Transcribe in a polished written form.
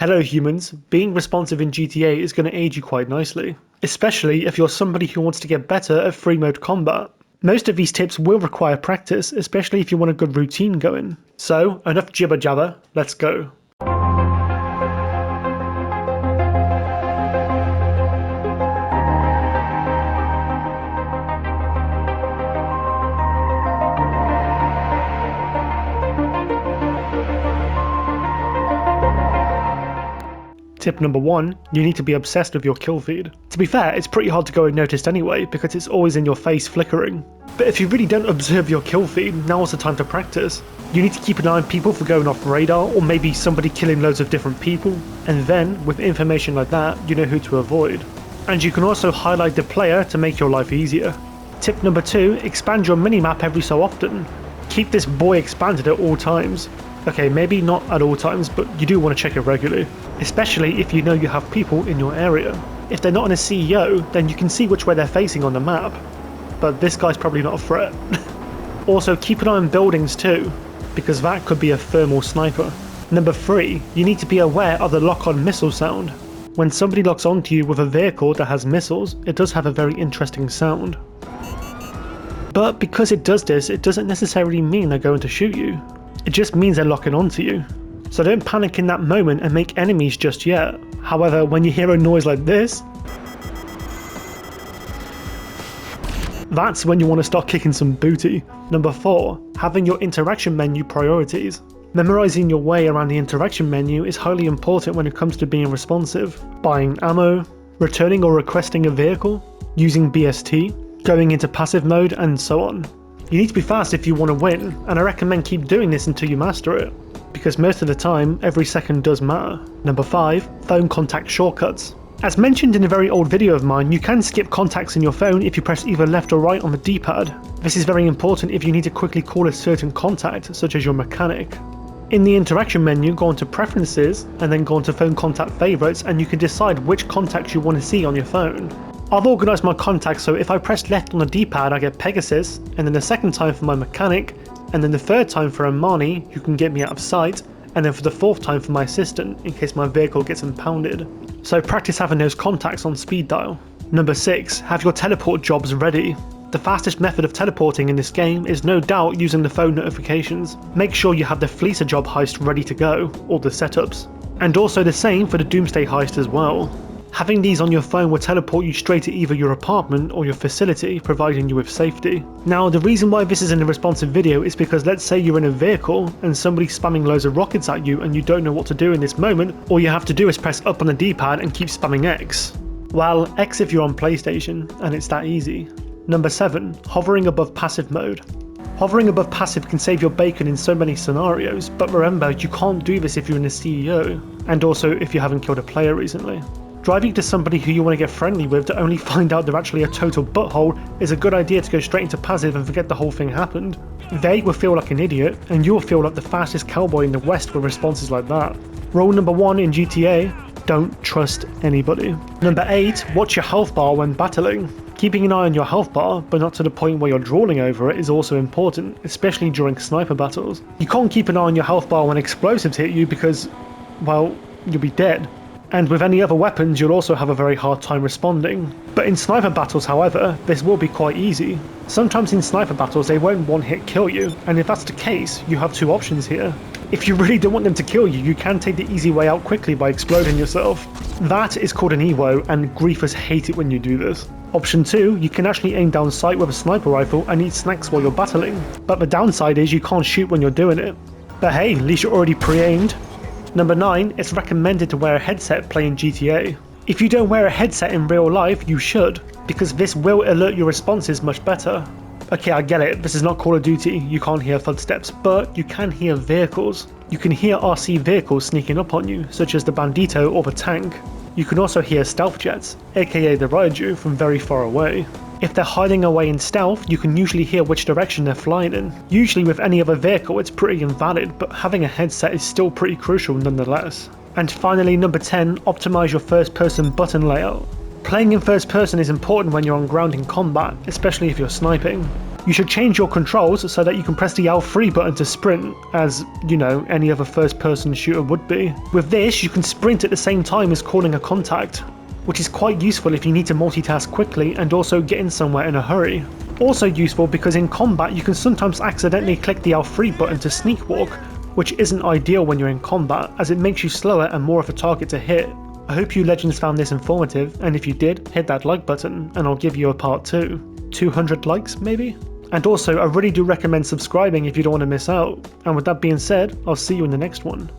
Hello humans, being responsive in GTA is going to aid you quite nicely, especially if you're somebody who wants to get better at free mode combat. Most of these tips will require practice, especially if you want a good routine going. So, enough jibber jabber, let's go. Tip number 1, you need to be obsessed with your kill feed. To be fair, it's pretty hard to go unnoticed anyway because it's always in your face flickering. But if you really don't observe your kill feed, now's the time to practice. You need to keep an eye on people for going off radar or maybe somebody killing loads of different people, and then, with information like that, you know who to avoid. And you can also highlight the player to make your life easier. Tip number 2, expand your minimap every so often. Keep this boy expanded at all times. Okay, maybe not at all times, but you do want to check it regularly, especially if you know you have people in your area. If they're not in a CEO, then you can see which way they're facing on the map, but this guy's probably not a threat. Also, keep an eye on buildings too, because that could be a thermal sniper. Number 3, you need to be aware of the lock-on missile sound. When somebody locks onto you with a vehicle that has missiles, it does have a very interesting sound. But because it does this, it doesn't necessarily mean they're going to shoot you. It just means they're locking onto you. So don't panic in that moment and make enemies just yet. However, when you hear a noise like this, that's when you want to start kicking some booty. Number 4, having your interaction menu priorities. Memorizing your way around the interaction menu is highly important when it comes to being responsive. Buying ammo, returning or requesting a vehicle, using BST, going into passive mode, and so on. You need to be fast if you want to win, and I recommend keep doing this until you master it, because most of the time, every second does matter. Number 5, phone contact shortcuts. As mentioned in a very old video of mine, you can skip contacts in your phone if you press either left or right on the D-pad. This is very important if you need to quickly call a certain contact, such as your mechanic. In the interaction menu, go onto preferences, and then go onto phone contact favorites, and you can decide which contacts you want to see on your phone. I've organised my contacts so if I press left on the D-pad I get Pegasus, and then the second time for my mechanic, and then the third time for Amani, who can get me out of sight, and then for the fourth time for my assistant, in case my vehicle gets impounded. So practice having those contacts on speed dial. Number 6, have your teleport jobs ready. The fastest method of teleporting in this game is no doubt using the phone notifications. Make sure you have the Fleecer job heist ready to go, all the setups. And also the same for the Doomsday heist as well. Having these on your phone will teleport you straight to either your apartment or your facility, providing you with safety. Now, the reason why this isn't a responsive video is because let's say you're in a vehicle and somebody's spamming loads of rockets at you and you don't know what to do in this moment, all you have to do is press up on the D-pad and keep spamming X. Well, X if you're on PlayStation, and it's that easy. Number 7, hovering above passive mode. Hovering above passive can save your bacon in so many scenarios, but remember, you can't do this if you're in a CEO, and also if you haven't killed a player recently. Driving to somebody who you want to get friendly with to only find out they're actually a total butthole is a good idea to go straight into passive and forget the whole thing happened. They will feel like an idiot, and you'll feel like the fastest cowboy in the West with responses like that. Rule number 1 in GTA, don't trust anybody. Number 8, watch your health bar when battling. Keeping an eye on your health bar, but not to the point where you're drooling over it, is also important, especially during sniper battles. You can't keep an eye on your health bar when explosives hit you because, well, you'll be dead. And with any other weapons you'll also have a very hard time responding. But in sniper battles however, this will be quite easy. Sometimes in sniper battles they won't one-hit kill you, and if that's the case, you have 2 options here. If you really don't want them to kill you, you can take the easy way out quickly by exploding yourself. That is called an EVO, and griefers hate it when you do this. Option 2, you can actually aim down sight with a sniper rifle and eat snacks while you're battling, but the downside is you can't shoot when you're doing it. But hey, at least you're already pre-aimed. Number 9, it's recommended to wear a headset playing GTA. If you don't wear a headset in real life, you should, because this will alert your responses much better. Okay, I get it, this is not Call of Duty, you can't hear footsteps, but you can hear vehicles. You can hear RC vehicles sneaking up on you, such as the Bandito or the tank. You can also hear stealth jets, aka the Raiju, from very far away. If they're hiding away in stealth, you can usually hear which direction they're flying in. Usually with any other vehicle it's pretty invalid, but having a headset is still pretty crucial nonetheless. And finally, number 10, optimize your first person button layout. Playing in first person is important when you're on ground in combat, especially if you're sniping. You should change your controls so that you can press the L3 button to sprint, as, you know, any other first-person shooter would be. With this, you can sprint at the same time as calling a contact, which is quite useful if you need to multitask quickly and also get in somewhere in a hurry. Also useful because in combat you can sometimes accidentally click the L3 button to sneak walk, which isn't ideal when you're in combat, as it makes you slower and more of a target to hit. I hope you legends found this informative, and if you did, hit that like button and I'll give you a part 2. 200 likes maybe? And also, I really do recommend subscribing if you don't want to miss out. And with that being said, I'll see you in the next one.